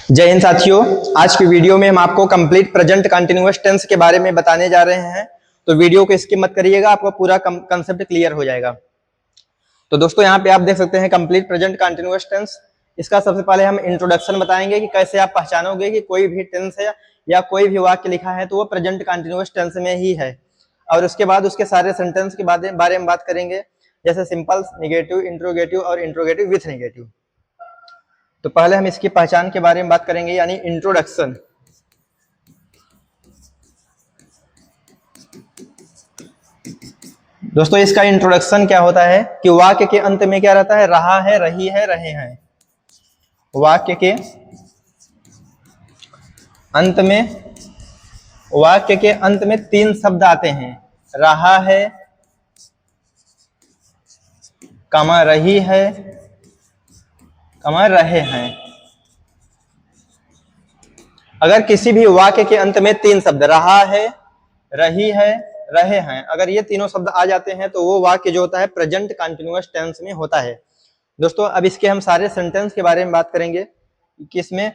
जय हिंद साथियों। आज की वीडियो में हम आपको कंप्लीट प्रेजेंट कंटिन्यूअस टेंस के बारे में बताने जा रहे हैं, तो वीडियो को स्किप मत करिएगा, आपको पूरा कंसेप्ट क्लियर हो जाएगा। तो दोस्तों यहाँ पे आप देख सकते हैं कंप्लीट प्रेजेंट कंटिन्यूअस टेंस। इसका सबसे पहले हम इंट्रोडक्शन बताएंगे कि कैसे आप पहचानोगे कि कोई भी टेंस है या कोई भी वाक्य लिखा है तो वो प्रेजेंट कंटिन्यूअस टेंस में ही है। और उसके बाद उसके सारे सेंटेंस के बारे में बात करेंगे, जैसे सिंपल, निगेटिव, इंट्रोगेटिव और इंट्रोगेटिव विथ नेगेटिव। तो पहले हम इसकी पहचान के बारे में बात करेंगे, यानी इंट्रोडक्शन। दोस्तों इसका इंट्रोडक्शन क्या होता है कि वाक्य के अंत में क्या रहता है, रहा है, रही है, रहे हैं। वाक्य के अंत में तीन शब्द आते हैं, रहा है, कमा रही है, कमा रहे हैं। अगर किसी भी वाक्य के अंत में तीन शब्द, रहा है, रही है, रहे हैं, अगर ये तीनों शब्द आ जाते हैं तो वो वाक्य जो होता है प्रेजेंट कंटिन्यूअस टेंस में होता है। दोस्तों अब इसके हम सारे सेंटेंस के बारे में बात करेंगे कि इसमें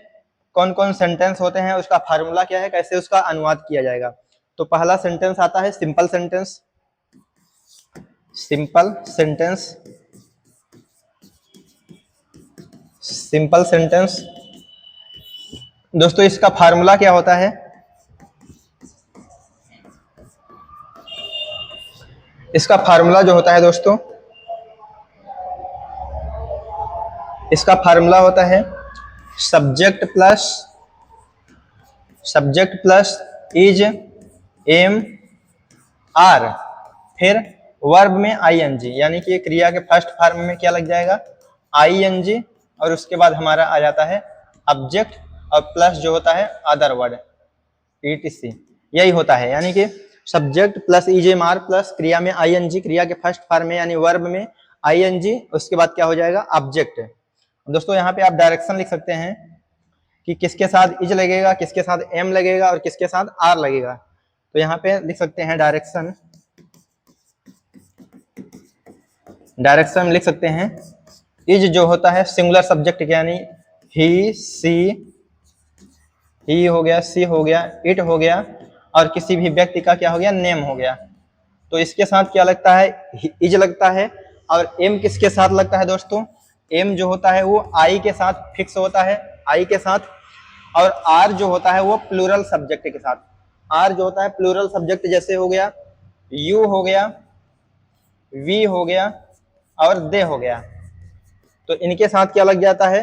कौन कौन सेंटेंस होते हैं, उसका फार्मूला क्या है, कैसे उसका अनुवाद किया जाएगा। तो पहला सेंटेंस आता है simple sentence. Simple sentence, simple sentence. दोस्तों इसका फार्मूला क्या होता है, इसका फार्मूला जो होता है दोस्तों, इसका फार्मूला होता है subject plus is, am, are, फिर वर्ब में आईएनजी, यानी कि क्रिया के फर्स्ट फॉर्म में क्या लग जाएगा, आईएनजी, और उसके बाद हमारा आ जाता है ऑब्जेक्ट, और प्लस जो होता है अदर वर्ड, ईटीसी। यही होता है, यानी कि सब्जेक्ट प्लस ईजेएमआर प्लस क्रिया में आईएनजी, क्रिया के फर्स्ट फॉर्म में यानी वर्ब में आईएनजी, उसके बाद क्या हो जाएगा, ऑब्जेक्ट। दोस्तों यहाँ पे आप डायरेक्शन लिख सकते हैं कि किसके साथ इज लगेगा, किसके साथ एम लगेगा और किसके साथ आर लगेगा। तो यहाँ पे लिख सकते हैं डायरेक्शन, डायरेक्शन में लिख सकते हैं इज जो होता है सिंगुलर सब्जेक्ट, यानी ही, सी, ही हो गया, सी हो गया, इट हो गया, और किसी भी व्यक्ति का क्या हो गया, नेम हो गया। तो इसके साथ क्या लगता है, इज लगता है। और एम किसके साथ लगता है दोस्तों, एम जो होता है वो आई के साथ फिक्स होता है, आई के साथ। और आर जो होता है वो प्लूरल सब्जेक्ट के साथ, आर जो होता है प्लूरल सब्जेक्ट, जैसे हो गया यू हो गया, वी हो गया और दे हो गया। तो इनके साथ क्या लग जाता है,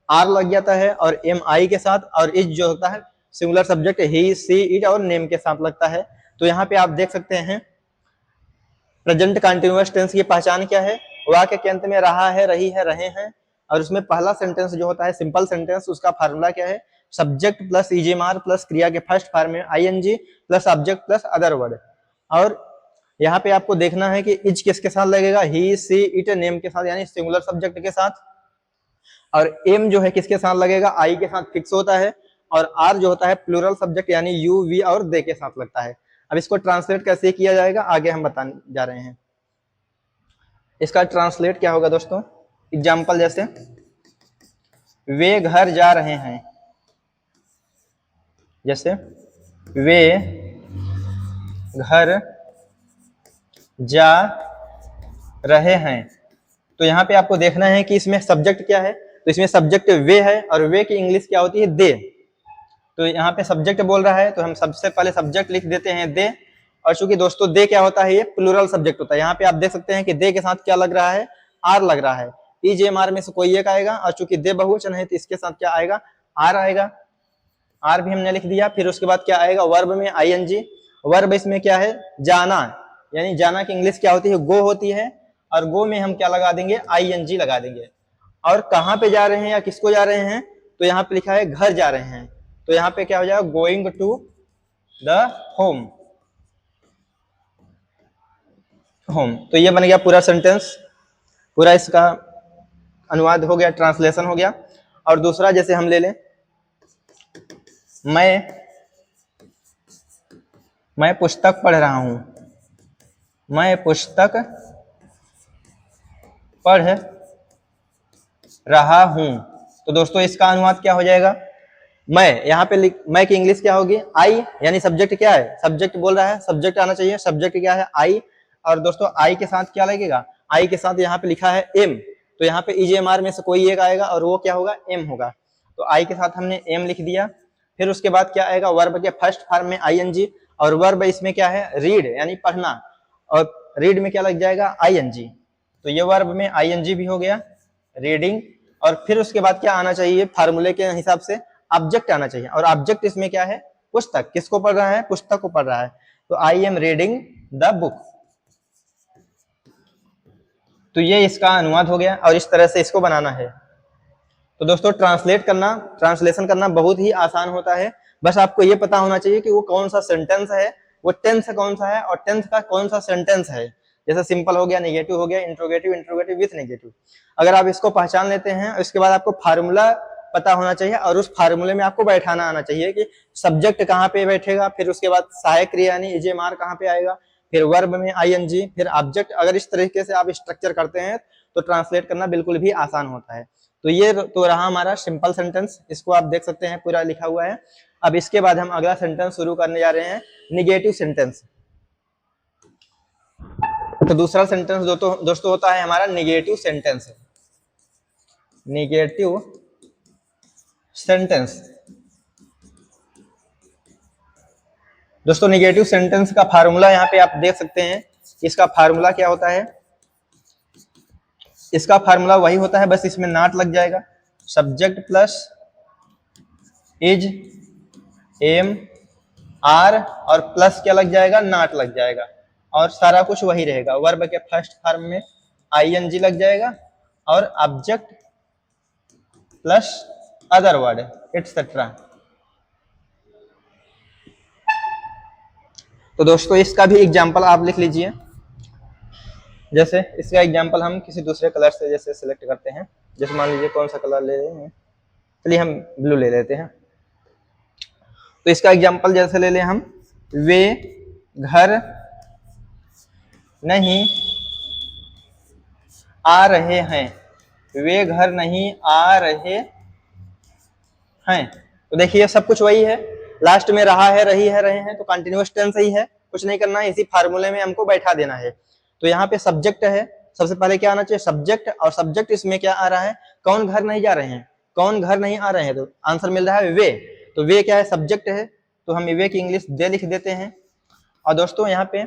आर लग जाता है, और एम आई के साथ, और इज जो होता है singular subject he, she, it और नेम के साथ लगता है। तो यहाँ पे आप देख सकते हैं प्रेजेंट कंटिन्यूअस टेंस की पहचान क्या है, वाक्य के अंत में रहा है, रही है, रहे हैं, और उसमें पहला सेंटेंस जो होता है सिंपल सेंटेंस, उसका फार्मूला क्या है, सब्जेक्ट प्लस ईजेएमआर प्लस क्रिया के फर्स्ट फॉर्म में ING plus object plus other word. और यहाँ पे आपको देखना है कि इज किसके साथ लगेगा, ही, सी, इट, नेम के साथ, यानी सिंगुलर सब्जेक्ट के साथ। और एम जो है किसके साथ लगेगा, आई के साथ फिक्स होता है। और आर जो होता है प्लूरल सब्जेक्ट, यानी यू, वी और दे के साथ लगता है। अब इसको ट्रांसलेट कैसे किया जाएगा आगे हम बताने जा रहे हैं। इसका ट्रांसलेट क्या होगा दोस्तों, एग्जाम्पल जैसे वे घर जा रहे हैं, जैसे वे घर जा रहे हैं। तो यहाँ पे आपको देखना है कि इसमें सब्जेक्ट क्या है, तो इसमें सब्जेक्ट वे है, और वे की इंग्लिश क्या होती है, दे। तो यहाँ पे सब्जेक्ट बोल रहा है तो हम सबसे पहले सब्जेक्ट लिख देते हैं दे। और चूंकि दोस्तों दे क्या होता है, ये प्लूरल सब्जेक्ट होता है। यहाँ पे आप देख सकते हैं कि दे के साथ क्या लग रहा है, आर लग रहा है। ईजेएमआर में से कोई एक आएगा, और चूंकि दे बहुवचन है तो इसके साथ क्या आएगा, आर आएगा। आर भी हमने लिख दिया। फिर उसके बाद क्या आएगा, वर्ब में आईएनजी। वर्ब इसमें क्या है, जाना, यानी जाना की इंग्लिश क्या होती है, गो होती है, और गो में हम क्या लगा देंगे, आईएनजी लगा देंगे। और कहाँ पे जा रहे हैं या किसको जा रहे हैं, तो यहाँ पे लिखा है घर जा रहे हैं, तो यहाँ पे क्या हो जाएगा, going to the home, home. तो ये बन गया पूरा सेंटेंस, पूरा इसका अनुवाद हो गया, ट्रांसलेशन हो गया। और दूसरा जैसे हम ले लें, मैं पुस्तक पढ़ रहा हूं, मैं पुस्तक पढ़ रहा हूं। तो दोस्तों इसका अनुवाद क्या हो जाएगा, मैं यहाँ पे मैं की इंग्लिश क्या होगी? आई, यानी सब्जेक्ट क्या है? सब्जेक्ट बोल रहा है, सब्जेक्ट आना चाहिए। सब्जेक्ट क्या है? आई। और दोस्तों आई के साथ क्या लगेगा? आई के साथ यहाँ पे लिखा है एम, तो यहाँ पे ईजेएमआर में से कोई एक आएगा और वो क्या होगा? एम होगा। तो आई के साथ हमने एम लिख दिया। फिर उसके बाद क्या आएगा? वर्ब के फर्स्ट फॉर्म में आईएनजी, और वर्ब इसमें क्या है? रीड, यानी पढ़ना, और रीड में क्या लग जाएगा? आईएनजी। तो ये वर्ब में आईएनजी भी हो गया, रीडिंग। और फिर उसके बाद क्या आना चाहिए? फार्मूले के हिसाब से ऑब्जेक्ट आना चाहिए, और ऑब्जेक्ट इसमें क्या है? पुस्तक। किसको पढ़ रहा है? पुस्तक को पढ़ रहा है। तो I am reading the book. तो ये इसका अनुवाद हो गया, और इस तरह से इसको बनाना है। तो दोस्तों ट्रांसलेशन करना बहुत ही आसान होता है। बस आपको ये पता होना चाहिए कि वो कौन सा सेंटेंस है, वो टेंस कौन सा है, और टेंस का कौन सा सेंटेंस है। जैसे सिंपल हो गया, नेगेटिव हो गया, इंट्रोगेटिव, इंट्रोगेटिव विथ नेगेटिव। अगर आप इसको पहचान लेते हैं, उसके बाद आपको फार्मूला पता होना चाहिए, और उस फार्मूले में आपको बैठाना आना चाहिए कि सब्जेक्ट कहाँ पे बैठेगा, फिर उसके बाद सहायक क्रिया यानी ईजेएमआर कहाँ पे आएगा, फिर वर्ब में आईएनजी, फिर ऑब्जेक्ट। अगर इस तरीके से आप स्ट्रक्चर करते हैं तो ट्रांसलेट करना बिल्कुल भी आसान होता है। तो ये तो रहा हमारा सिंपल सेंटेंस, इसको आप देख सकते हैं पूरा लिखा हुआ है। अब इसके बाद हम अगला सेंटेंस शुरू करने जा रहे हैं, निगेटिव सेंटेंस। तो दूसरा सेंटेंस दोस्तों होता है हमारा निगेटिव सेंटेंस। निगेटिव सेंटेंस दोस्तों, निगेटिव सेंटेंस का फार्मूला यहाँ पे आप देख सकते हैं। इसका फार्मूला क्या होता है? इसका फार्मूला वही होता है, बस इसमें नॉट लग जाएगा। Subject plus is, am, are, और प्लस क्या लग जाएगा? नॉट लग जाएगा, और सारा कुछ वही रहेगा। वर्ब के फर्स्ट फॉर्म में आईएनजी लग जाएगा, और object plus other word etcetera. तो दोस्तों इसका भी एग्जांपल आप लिख लीजिए। जैसे इसका एग्जांपल हम किसी दूसरे कलर से जैसे सिलेक्ट करते हैं। जैसे मान लीजिए कौन सा कलर ले रहे हैं, चलिए हम ब्लू ले लेते हैं। तो इसका एग्जांपल जैसे ले लें हम, वे घर नहीं आ रहे हैं। वे घर नहीं आ रहे हैं। तो देखिए सब कुछ वही है, लास्ट में रहा है, रही है, रहे हैं, तो कंटिन्यूअस टेंस ही है, कुछ नहीं करना है, इसी फार्मूले में हमको बैठा देना है। तो यहाँ पे सब्जेक्ट है, सबसे पहले क्या आना चाहिए? सब्जेक्ट। और सब्जेक्ट इसमें क्या आ रहा है? कौन घर नहीं जा रहे हैं, कौन घर नहीं आ रहे हैं, तो आंसर मिल रहा है वे। तो वे क्या है? सब्जेक्ट है, तो हम वे की इंग्लिश दे लिख देते हैं। और दोस्तों यहाँ पे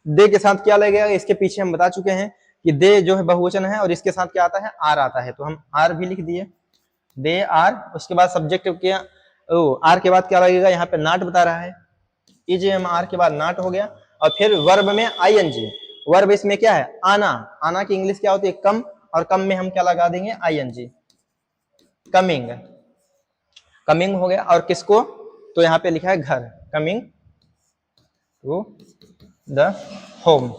दे के साथ क्या लगेगा? इसके पीछे हम बता चुके हैं कि दे जो है बहुवचन है, और इसके साथ क्या आता है? आर आता है, तो हम आर भी लिख दिए, दे आर। उसके बाद सब्जेक्ट क्या? आर के बाद क्या लगेगा? यहाँ पे नॉट बता रहा है, ईजेएम आर के बाद नॉट हो गया। और फिर वर्ब में आईएनजी। वर्ब इसमें क्या है? आना। आना की इंग्लिश क्या होती है? कम, और कम में हम क्या लगा देंगे? ING, coming. कमिंग हो गया, और किसको? तो यहाँ पे लिखा है घर, कमिंग टू द होम।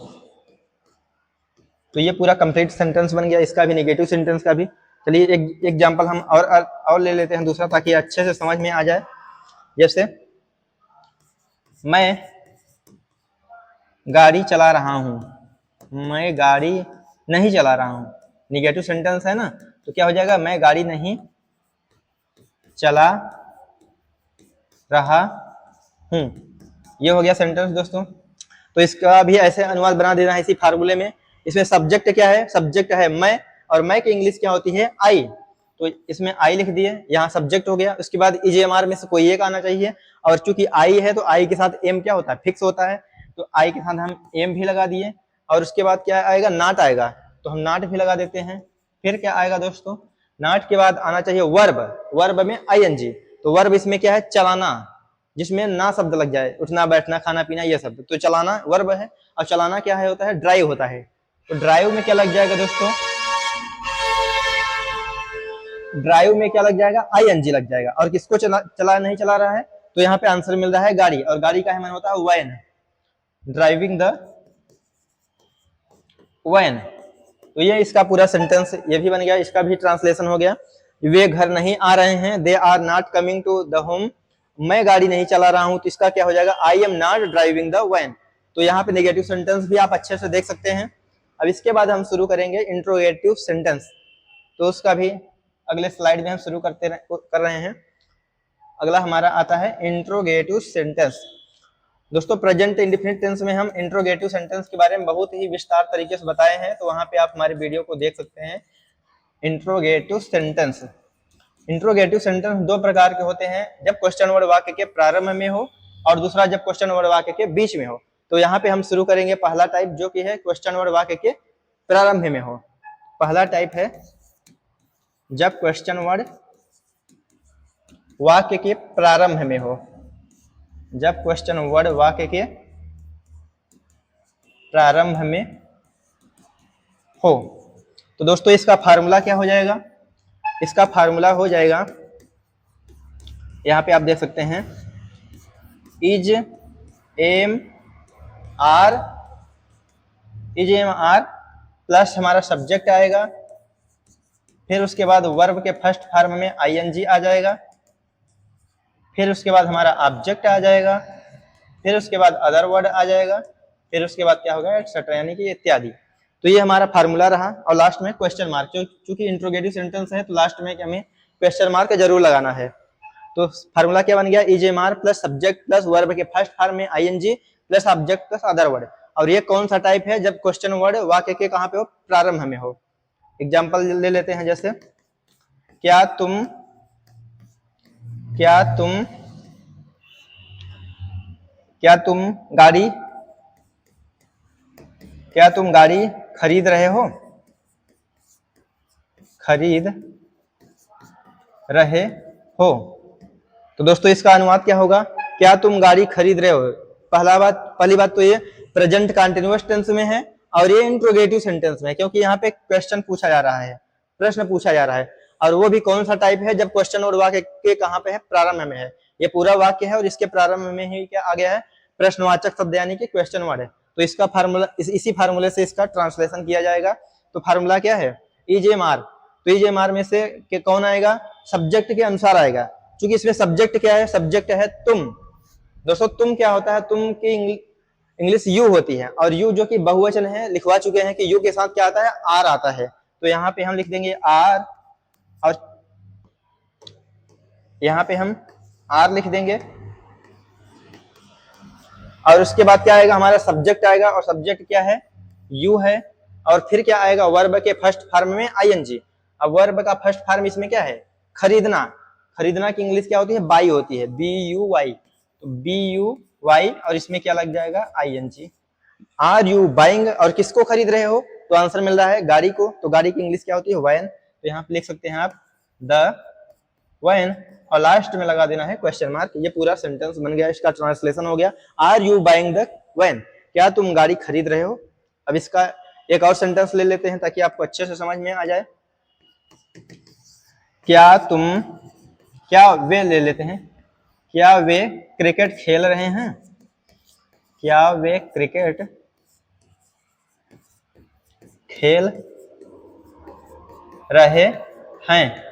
तो ये पूरा कंप्लीट सेंटेंस बन गया, इसका भी, नेगेटिव सेंटेंस का भी। चलिए एक एग्जांपल हम और ले लेते हैं दूसरा, ताकि अच्छे से समझ में आ जाए। जैसे मैं गाड़ी चला रहा हूं, मैं गाड़ी नहीं चला रहा हूं। निगेटिव सेंटेंस है ना, तो क्या हो जाएगा? मैं गाड़ी नहीं चला रहा हूं। ये हो गया सेंटेंस दोस्तों। तो इसका भी ऐसे अनुवाद बना देना है इसी फार्मूले में। इसमें सब्जेक्ट क्या है? सब्जेक्ट है मैं, और मैं की इंग्लिश क्या होती है? आई। तो इसमें आई लिख दिए, यहाँ सब्जेक्ट हो गया। उसके बाद ईजेएमआर में से कोई एक आना चाहिए, और चूंकि आई है तो आई के साथ एम क्या होता है? फिक्स होता है, तो आई के साथ हम एम भी लगा दिए। और उसके बाद क्या आएगा? नॉट आएगा, तो हम नॉट भी लगा देते हैं। फिर क्या आएगा दोस्तों? नॉट के बाद आना चाहिए वर्ब, वर्ब में आईएनजी। तो वर्ब इसमें क्या है? चलाना, जिसमें ना शब्द लग जाए, उठना, बैठना, खाना, पीना, ये शब्द। तो चलाना वर्ब है, और चलाना क्या है? होता है ड्राइव होता है। तो ड्राइव में क्या लग जाएगा दोस्तों? ड्राइव में क्या लग जाएगा? आईएनजी लग जाएगा। और किसको नहीं चला रहा है? तो यहाँ पे आंसर मिल रहा है गाड़ी, और गाड़ी का मन होता है वैन, ड्राइविंग द वैन। तो ये इसका पूरा सेंटेंस ये भी बन गया, इसका भी ट्रांसलेशन हो गया। वे घर नहीं आ रहे हैं, they are not coming to the home. मैं गाड़ी नहीं चला रहा हूं, तो इसका क्या हो जाएगा? I am not driving the van. तो यहाँ पे नेगेटिव सेंटेंस भी आप अच्छे से देख सकते हैं। अब इसके बाद हम शुरू करेंगे इंट्रोगेटिव सेंटेंस। तो उसका भी अगले स्लाइड में हम शुरू कर रहे हैं। अगला हमारा आता है इंट्रोगेटिव सेंटेंस। दोस्तों प्रेजेंट इंडेफिनिट टेंस में हम इंट्रोगेटिव सेंटेंस के बारे में बहुत ही विस्तार तरीके से बताए हैं, तो वहां पे आप हमारी वीडियो को देख सकते हैं। इंट्रोगेटिव सेंटेंस, इंट्रोगेटिव सेंटेंस दो प्रकार के होते हैं, जब क्वेश्चन वर्ड वाक्य के प्रारंभ में हो और दूसरा जब क्वेश्चन वर्ड वाक्य के बीच में हो। तो यहाँ पे हम शुरू करेंगे पहला टाइप जो कि है क्वेश्चन वर्ड वाक्य के प्रारंभ में हो। पहला टाइप है जब क्वेश्चन वर्ड वाक्य के प्रारंभ में हो, जब क्वेश्चन वर्ड वाक्य के प्रारंभ में हो। तो दोस्तों इसका फार्मूला क्या हो जाएगा? इसका फार्मूला हो जाएगा, यहाँ पे आप देख सकते हैं, इज एम आर प्लस हमारा सब्जेक्ट आएगा, फिर उसके बाद वर्ब के फर्स्ट फॉर्म में आईएनजी आ जाएगा, फिर उसके बाद हमारा ऑब्जेक्ट आ जाएगा, फिर उसके बाद अदर वर्ड आ जाएगा, फिर उसके बाद क्या होगा एक्सेट्रा यानी कि इत्यादि। तो ये हमारा फार्मूला रहा और लास्ट में क्वेश्चन मार्क, क्योंकि इंट्रोगेटिव सेंटेंस है तो लास्ट में हमें क्वेश्चन मार्क जरूर लगाना है। तो फार्मूला क्या बन गया? Is am are plus subject plus verb के फर्स्ट फॉर्म में ING plus object plus other word. और ये कौन सा टाइप है? जब क्वेश्चन वर्ड वाक्य के कहाँ पे हो? प्रारंभ में हो। एग्जाम्पल ले लेते हैं, जैसे क्या तुम गाड़ी खरीद रहे हो? तो दोस्तों इसका अनुवाद क्या होगा? क्या तुम गाड़ी खरीद रहे हो? पहली बात तो ये प्रेजेंट कंटीन्यूअस टेंस में है और ये इंट्रोगेटिव सेंटेंस में है, क्योंकि यहाँ पे क्वेश्चन पूछा जा रहा है, प्रश्न पूछा जा रहा है। और वो भी कौन सा टाइप है? जब क्वेश्चन और वाक्य के कहाँ पे है? प्रारंभ में है। ये पूरा वाक्य है और इसके प्रारंभ में ही क्या आ गया है? प्रश्नवाचक शब्द यानी कि क्वेश्चन वर्ड है। तो इसका फार्मूला इसी फार्मूले से इसका ट्रांसलेशन किया जाएगा। तो फार्मूला क्या है? Is am are. तो इज एम आर में से कौन आएगा? सब्जेक्ट के अनुसार आएगा, क्योंकि इसमें सब्जेक्ट क्या है? सब्जेक्ट है तुम। दोस्तों तुम क्या होता है? तुम की इंग्लिश यू होती है, और यू जो कि बहुवचन है, लिखवा चुके हैं कि यू के साथ क्या आता है? आर आता है। तो यहाँ पे हम लिख देंगे आर, और यहाँ पे हम आर लिख देंगे, और उसके बाद क्या आएगा? हमारा सब्जेक्ट आएगा, और सब्जेक्ट क्या है? यू है। और फिर क्या आएगा? वर्ब के फर्स्ट फॉर्म में आईएनजी। अब वर्ब का फर्स्ट फॉर्म इसमें क्या है? खरीदना। खरीदना की इंग्लिश क्या होती है? बाई होती है, बी यू वाई। तो बी यू वाई, और इसमें क्या लग जाएगा? आईएनजी। आर यू बाइंग, और किसको खरीद रहे हो? तो आंसर मिल रहा है गाड़ी को। तो गाड़ी की इंग्लिश क्या होती है? वैन। तो यहाँ पे लिख सकते हैं आप द वैन, और लास्ट में लगा देना है क्वेश्चन मार्क। ये पूरा सेंटेंस बन गया, इसका ट्रांसलेशन हो गया, are you buying the van? क्या तुम गाड़ी खरीद रहे हो? अब इसका एक और सेंटेंस ले लेते हैं ताकि आपको अच्छे से समझ में आ जाए। क्या वे ले लेते हैं, क्या वे क्रिकेट खेल रहे हैं? क्या वे क्रिकेट खेल रहे हैं?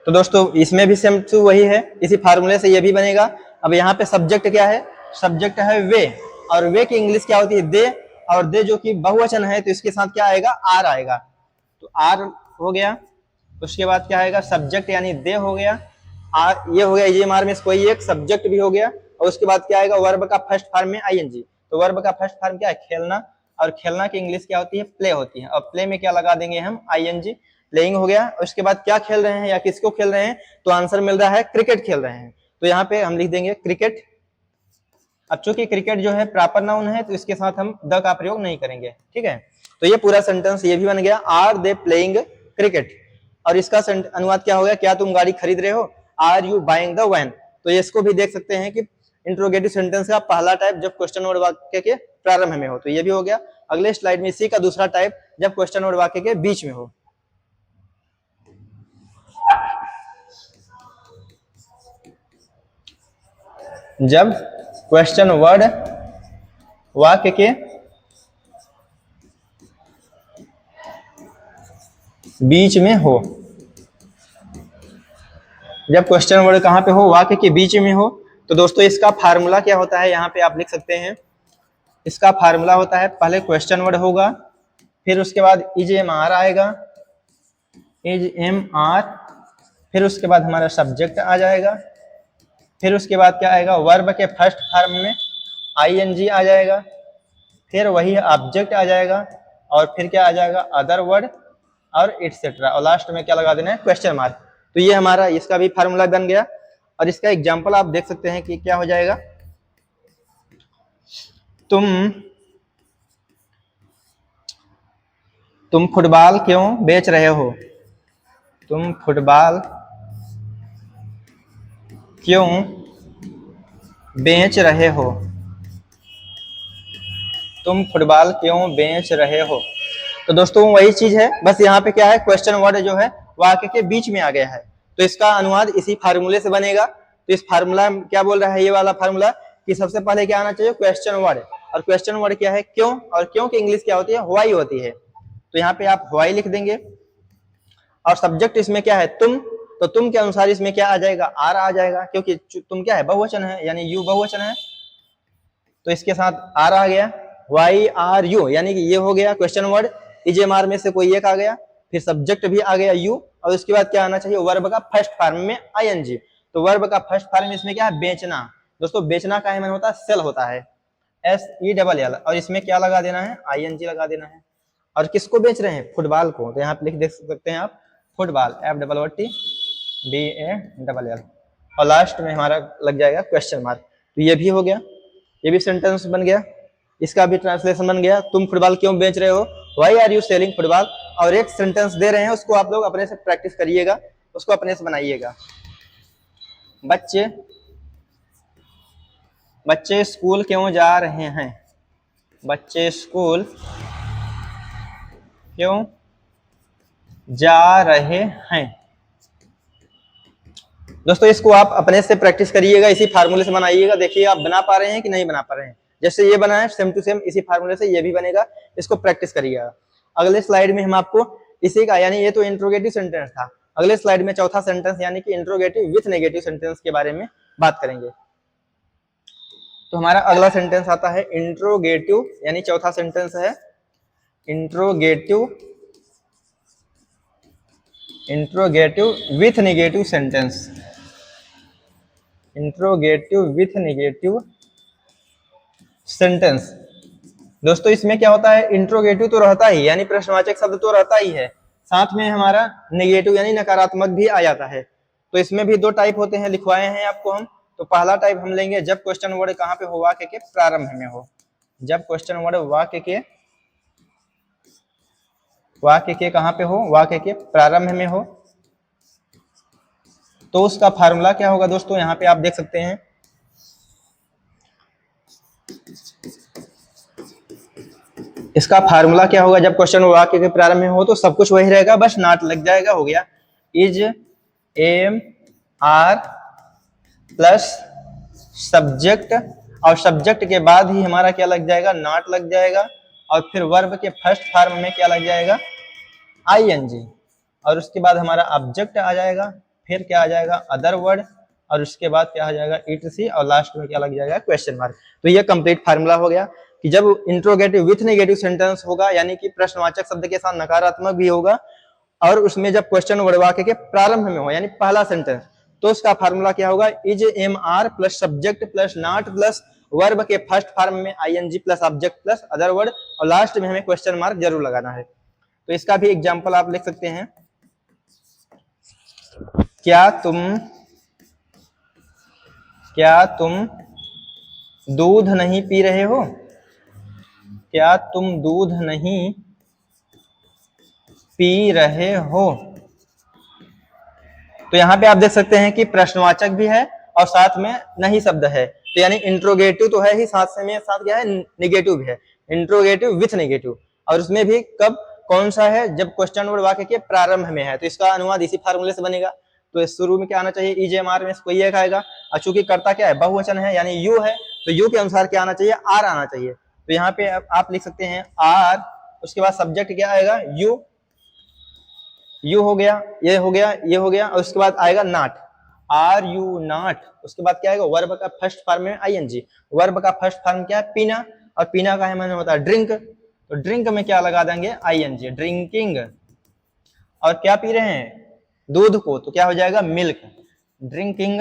तो दोस्तों इसमें भी सेम टू वही है, इसी फार्मूले से ये भी बनेगा। अब यहाँ पे सब्जेक्ट क्या है? सब्जेक्ट है वे, और वे की इंग्लिश क्या होती है? दे। और दे जो कि बहुवचन है तो इसके साथ क्या आएगा? आर आएगा। तो आर हो गया, उसके बाद क्या आएगा? सब्जेक्ट यानी दे हो गया। आर ये हो गया, ये मार में कोई एक सब्जेक्ट भी हो गया, और उसके बाद क्या आएगा? वर्ब का फर्स्ट फॉर्म में आईएनजी। तो वर्ब का फर्स्ट फॉर्म क्या है? खेलना, और खेलना की इंग्लिश क्या होती है? प्ले होती है। और प्ले में क्या लगा देंगे हम? आईएनजी। प्लेइंग हो गया। उसके बाद क्या खेल रहे हैं या किसको खेल रहे हैं? तो आंसर मिल रहा है क्रिकेट खेल रहे हैं। तो यहाँ पे हम लिख देंगे क्रिकेट। अब चूंकि क्रिकेट जो है प्रॉपर नाउन है तो इसके साथ हम द का प्रयोग नहीं करेंगे, ठीक है। तो ये पूरा सेंटेंस ये भी बन गया, आर दे प्लेइंग क्रिकेट। और इसका अनुवाद क्या हो गया? क्या तुम गाड़ी खरीद रहे हो? Are you buying the van? तो इसको भी देख सकते हैं कि इंट्रोगेटिव सेंटेंस का पहला टाइप जब क्वेश्चन और वाक्य के प्रारंभ में हो, तो ये भी हो गया। अगले स्लाइड में इसी का दूसरा टाइप जब क्वेश्चन और वाक्य के बीच में हो। जब क्वेश्चन वर्ड वाक्य के बीच में हो, जब क्वेश्चन वर्ड कहां पे हो? वाक्य के बीच में हो। तो दोस्तों इसका फार्मूला क्या होता है? यहाँ पे आप लिख सकते हैं, इसका फार्मूला होता है, पहले क्वेश्चन वर्ड होगा, फिर उसके बाद इज एम आर आएगा, इज एम आर, फिर उसके बाद हमारा सब्जेक्ट आ जाएगा, फिर उसके बाद क्या आएगा, वर्ब के फर्स्ट फॉर्म में आईएनजी आ जाएगा, फिर वही ऑब्जेक्ट आ जाएगा, और फिर क्या आ जाएगा, अदर वर्ड और एटसेट्रा, और लास्ट में क्या लगा देना है, क्वेश्चन मार्क। तो ये हमारा इसका भी फार्मूला बन गया। और इसका एग्जांपल आप देख सकते हैं कि क्या हो जाएगा, तुम फुटबॉल क्यों बेच रहे हो, तुम फुटबॉल क्यों बेच रहे हो, तुम फुटबॉल क्यों बेच रहे हो। तो दोस्तों वही चीज है, बस यहाँ पे क्या है, क्वेश्चन वर्ड जो है वाक्य के बीच में आ गया है, तो इसका अनुवाद इसी फार्मूले से बनेगा। तो इस फार्मूला में क्या बोल रहा है, ये वाला फार्मूला, कि सबसे पहले क्या आना चाहिए, क्वेश्चन वर्ड। और क्वेश्चन वर्ड क्या है, क्यों, और क्यों की इंग्लिश क्या होती है, व्हाई होती है। तो यहाँ पे आप व्हाई लिख देंगे, और सब्जेक्ट इसमें क्या है, तुम, तो तुम के अनुसार इसमें क्या आ जाएगा, आर आ जाएगा, क्योंकि तुम क्या है, बहुवचन है, यानी यू बहुवचन है, तो इसके साथ आर आ गया। वाई आर यू, यानी कि ये हो गया क्वेश्चन वर्ड, इजेएमआर में से कोई एक आ गया, फिर सब्जेक्ट भी आ गया यू, और उसके बाद क्या आना चाहिए, वर्ब का फर्स्ट फॉर्म में आईएनजी। तो वर्ब का फर्स्ट फॉर्म इसमें क्या है, बेचना। दोस्तों बेचना का मन होता है, सेल होता है, SELL, और इसमें क्या लगा देना है, आईएनजी लगा देना है। और किसको बेच रहे हैं, फुटबॉल को, तो यहाँ पे लिख देख सकते हैं आप, फुटबॉल, FOOTBALL, और लास्ट में हमारा लग जाएगा क्वेश्चन मार्क। तो ये भी हो गया, ये भी सेंटेंस बन गया, इसका भी ट्रांसलेशन बन गया, तुम फुटबॉल क्यों बेच रहे हो, why are you selling football. और एक सेंटेंस दे रहे हैं, उसको आप लोग अपने से प्रैक्टिस करिएगा, उसको अपने से बनाइएगा। बच्चे स्कूल क्यों जा रहे हैं, बच्चे स्कूल क्यों जा रहे हैं। दोस्तों इसको आप अपने से प्रैक्टिस करिएगा, इसी फार्मूले से बनाइएगा, देखिए आप बना पा रहे हैं कि नहीं बना पा रहे हैं। जैसे ये बना है सेम टू सेम इसी फार्मूले से ये भी बनेगा, इसको प्रैक्टिस करिएगा। अगले स्लाइड में हम आपको इसी का, यानी ये तो इंट्रोगेटिव सेंटेंस था, अगले स्लाइड में चौथा सेंटेंस यानी कि इंट्रोगेटिव विथ नेगेटिव सेंटेंस के बारे में बात करेंगे। तो हमारा अगला सेंटेंस आता है इंट्रोगेटिव, यानी चौथा सेंटेंस है interrogative with negative sentence, interrogative with negative sentence. दोस्तों इसमें क्या होता है, इंट्रोगेटिव तो रहता ही, यानी प्रश्नवाचक शब्द तो रहता ही है, साथ में हमारा नेगेटिव यानी नकारात्मक भी आ जाता है। तो इसमें भी दो टाइप होते हैं, लिखवाए हैं आपको हम। तो पहला टाइप हम लेंगे जब क्वेश्चन वर्ड कहाँ पे हो, वाक्य के प्रारंभ में हो, जब क्वेश्चन वर्ड वाक्य के कहाँ पे हो, वाक्य के प्रारंभ में हो। तो उसका फार्मूला क्या होगा दोस्तों, यहाँ पे आप देख सकते हैं, इसका फार्मूला क्या होगा, जब क्वेश्चन वाक्य के प्रारंभ में हो तो सब कुछ वही रहेगा, बस नॉट लग जाएगा, हो गया is am are plus subject, और सब्जेक्ट के बाद ही हमारा क्या लग जाएगा, नॉट लग जाएगा, और फिर वर्ब के फर्स्ट फॉर्म में क्या लग जाएगा, आईएनजी, और उसके बाद हमारा ऑब्जेक्ट आ जाएगा, फिर क्या आ जाएगा, अदर वर्ड, और उसके बाद क्या आ जाएगा, ETC, और लास्ट में क्या लग जाएगा, क्वेश्चन मार्क। तो ये कंप्लीट फार्मूला हो गया कि जब इंट्रोगेटिव विथ नेगेटिव सेंटेंस होगा, यानी कि प्रश्नवाचक शब्द के साथ नकारात्मक भी होगा, और उसमें जब क्वेश्चन वर्ड वाक्य के प्रारंभ में हो, यानी पहला सेंटेंस, तो उसका फार्मूला क्या होगा, is am are plus subject plus not plus verb के फर्स्ट फॉर्म में ING plus object plus other word, और लास्ट में हमें क्वेश्चन मार्क जरूर लगाना है। तो इसका भी एग्जांपल आप लिख सकते हैं, क्या तुम दूध नहीं पी रहे हो, क्या तुम दूध नहीं पी रहे हो। तो यहाँ पे आप देख सकते हैं कि प्रश्नवाचक भी है और साथ में नहीं शब्द है, तो यानी इंट्रोगेटिव तो है ही, साथ क्या है, नेगेटिव भी है, इंट्रोगेटिव विथ नेगेटिव, और उसमें भी कब, कौन सा है, जब क्वेश्चन वर्ड वाक्य के प्रारंभ में है। तो इसका अनुवाद इसी फार्मूले से बनेगा। तो शुरू में क्या आना चाहिए, EJMR में कोई एक आएगा, और चूंकि कर्ता क्या है, बहुवचन है, यानी यू है, तो यू के अनुसार क्या आना चाहिए, आर आना चाहिए। तो यहाँ पे आप लिख सकते हैं आर, उसके बाद सब्जेक्ट क्या आएगा, यू हो गया, ये हो गया, ये हो गया, और उसके बाद आएगा नॉट, आर यू नॉट, उसके बाद क्या आएगा, वर्ब का फर्स्ट फॉर्म में आईएनजी, वर्ब का फर्स्ट फॉर्म क्या है, पीना, और पीना का है माने होता है ड्रिंक, तो ड्रिंक में क्या लगा देंगे, आईएनजी, ड्रिंकिंग, और क्या पी रहे हैं, दूध को, तो क्या हो जाएगा, मिल्क, ड्रिंकिंग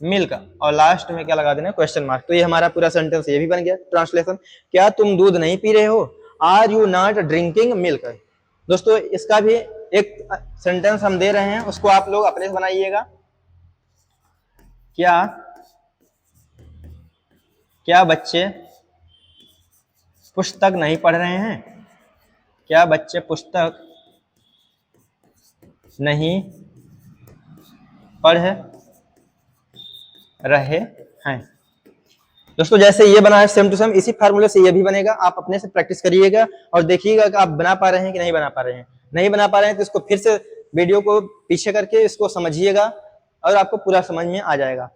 मिल्क, और लास्ट में क्या लगा देना, क्वेश्चन मार्क। तो ये हमारा पूरा सेंटेंस ये भी बन गया। ट्रांसलेशन, क्या तुम दूध नहीं पी रहे हो, are you not drinking milk. दोस्तों इसका भी एक सेंटेंस हम दे रहे हैं, उसको आप लोग अपने से बनाइएगा। क्या क्या बच्चे पुस्तक नहीं पढ़ रहे हैं, क्या बच्चे पुस्तक नहीं पढ़ रहे हैं। दोस्तों जैसे ये बना है सेम टू सेम इसी फार्मूले से ये भी बनेगा। आप अपने से प्रैक्टिस करिएगा और देखिएगा कि आप बना पा रहे हैं कि नहीं बना पा रहे हैं। नहीं बना पा रहे हैं तो इसको फिर से वीडियो को पीछे करके इसको समझिएगा और आपको पूरा समझ में आ जाएगा।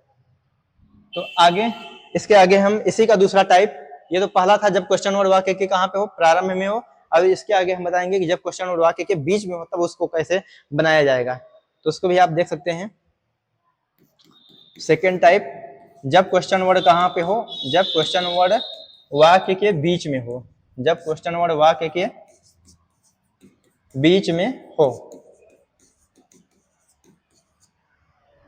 तो आगे इसके आगे हम इसी का दूसरा टाइप, ये तो पहला था जब क्वेश्चन और वाक्य के कहाँ पे हो, प्रारंभ में हो। अब इसके आगे हम बताएंगे कि जब क्वेश्चन और वाक्य के बीच में हो तब उसको कैसे बनाया जाएगा। तो उसको भी आप देख सकते हैं। सेकेंड टाइप, जब क्वेश्चन वर्ड कहाँ पे हो, जब क्वेश्चन वर्ड वाक्य के बीच में हो, जब क्वेश्चन वर्ड वाक्य के बीच में हो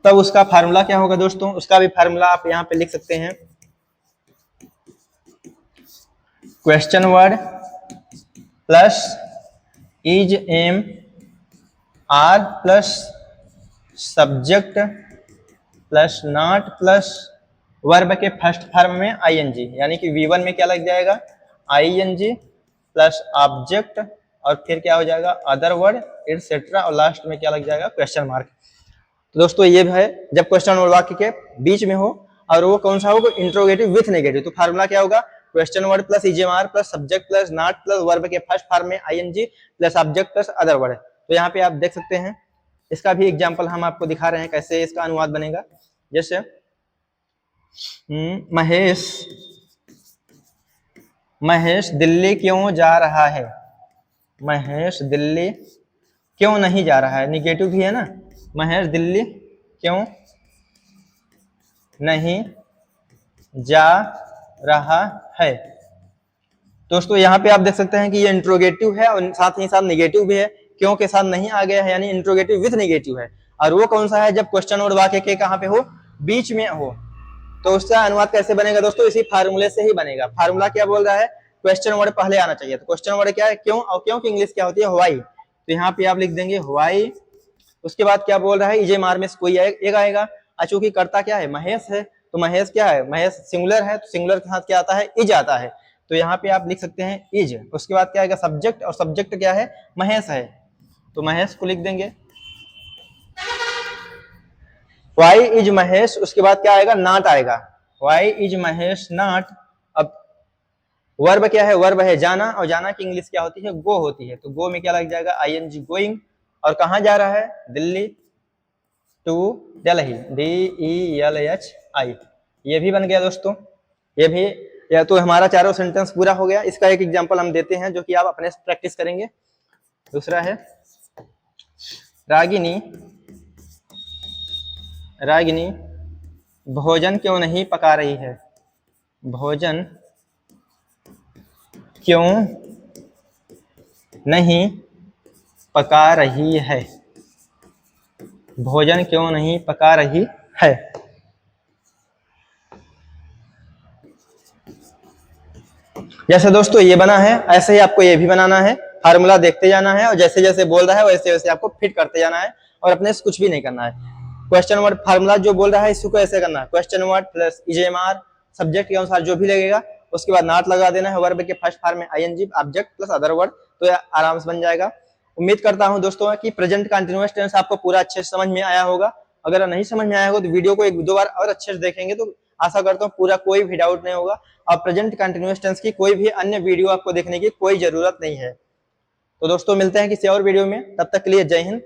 तब उसका फार्मूला क्या होगा दोस्तों। उसका भी फार्मूला आप यहाँ पे लिख सकते हैं। Question word plus is am are plus subject plus not plus verb के फर्स्ट फॉर्म में आईएनजी, यानी कि V1 में क्या लग जाएगा, आईएनजी प्लस ऑब्जेक्ट और फिर क्या हो जाएगा, अदर वर्ड एटसेट्रा, और लास्ट में क्या लग जाएगा, क्वेश्चन मार्क। तो दोस्तों ये है जब क्वेश्चन और वाक्य के बीच में हो, और वो कौन सा होगा, इंट्रोगेटिव विथ नेगेटिव। तो फार्मूला क्या होगा, क्वेश्चन वर्ड प्लस ईजेएमआर plus subject plus not plus verb के फर्स्ट फॉर्म में ING plus object plus other word. तो यहाँ पे आप देख सकते हैं, इसका भी एग्जाम्पल हम आपको दिखा रहे हैं कैसे इसका अनुवाद बनेगा। जैसे महेश दिल्ली क्यों जा रहा है, महेश दिल्ली क्यों नहीं जा रहा है, निगेटिव भी है ना, महेश दिल्ली क्यों नहीं जा रहा है। दोस्तों यहाँ पे आप देख सकते हैं कि ये इंट्रोगेटिव है और साथ ही साथ निगेटिव भी है, क्यों के साथ नहीं आ गया है, यानी इंट्रोगेटिव विथ निगेटिव है। और वो कौन सा है, जब क्वेश्चन और वाक्य के कहाँ पे हो, बीच में हो। तो उसका अनुवाद कैसे बनेगा दोस्तों, इसी फार्मूले से ही बनेगा। फार्मूला क्या बोल रहा है, क्वेश्चन वर्ड पहले आना चाहिए। तो क्वेश्चन वर्ड क्या है, क्यों, और क्यों की इंग्लिश क्या होती है, व्हाई। तो यहाँ पे आप लिख देंगे व्हाई। उसके बाद क्या बोल रहा है, इजेएमआर में कोई एक आएगा, चूंकि करता क्या है, महेश है, तो महेश क्या है, महेश सिंगुलर है, तो सिंगुलर के साथ क्या आता है, इज आता है। तो यहाँ पे आप लिख सकते हैं इज। उसके बाद क्या आएगा, सब्जेक्ट, और सब्जेक्ट क्या है, महेश है, तो महेश को लिख देंगे वाई इज महेश। उसके बाद क्या आएगा, नॉट आएगा, वाई इज महेश नॉट। अब वर्ब क्या है, वर्ब है जाना, और जाना की इंग्लिश क्या होती है, गो होती है। तो गो में क्या लग जाएगा, आईएनजी, गोइंग। और कहाँ जा रहा है, दिल्ली टू दिल्ली, DELHI। ये भी बन गया दोस्तों, ये भी। या तो हमारा चारों सेंटेंस पूरा हो गया। इसका एक एग्जांपल हम देते हैं जो कि आप अपने से प्रैक्टिस करेंगे। दूसरा है, रागिनी भोजन क्यों नहीं पका रही है, भोजन क्यों नहीं पका रही है, भोजन क्यों नहीं पका रही है। जैसे दोस्तों ये बना है, ऐसे ही आपको ये भी बनाना है। फार्मूला देखते जाना है और जैसे जैसे बोल रहा है वैसे वैसे आपको फिट करते जाना है, और अपने से कुछ भी नहीं करना है। क्वेश्चन वर्ड फार्मूला जो बोल रहा है इसको ऐसे करना है, क्वेश्चन वर्ड प्लस इजेएमआर सब्जेक्ट के अनुसार जो भी लगेगा, उसके बाद नॉट लगा देना है, वर्ब के फर्स्ट फॉर्म में ING, object plus other word, तो आराम से बन जाएगा। उम्मीद करता हूं दोस्तों कि प्रेजेंट कंटीन्यूअस टेंस आपको पूरा अच्छे से समझ में आया होगा। अगर नहीं समझ में आया होगा तो वीडियो को एक दो बार और अच्छे से देखेंगे तो आशा करता हूँ पूरा कोई भी डाउट नहीं होगा। और प्रेजेंट कंटीन्यूअस टेंस की कोई भी अन्य वीडियो आपको देखने की कोई जरूरत नहीं है। तो दोस्तों मिलते हैं किसी और वीडियो में, तब तक के लिए जय हिंद।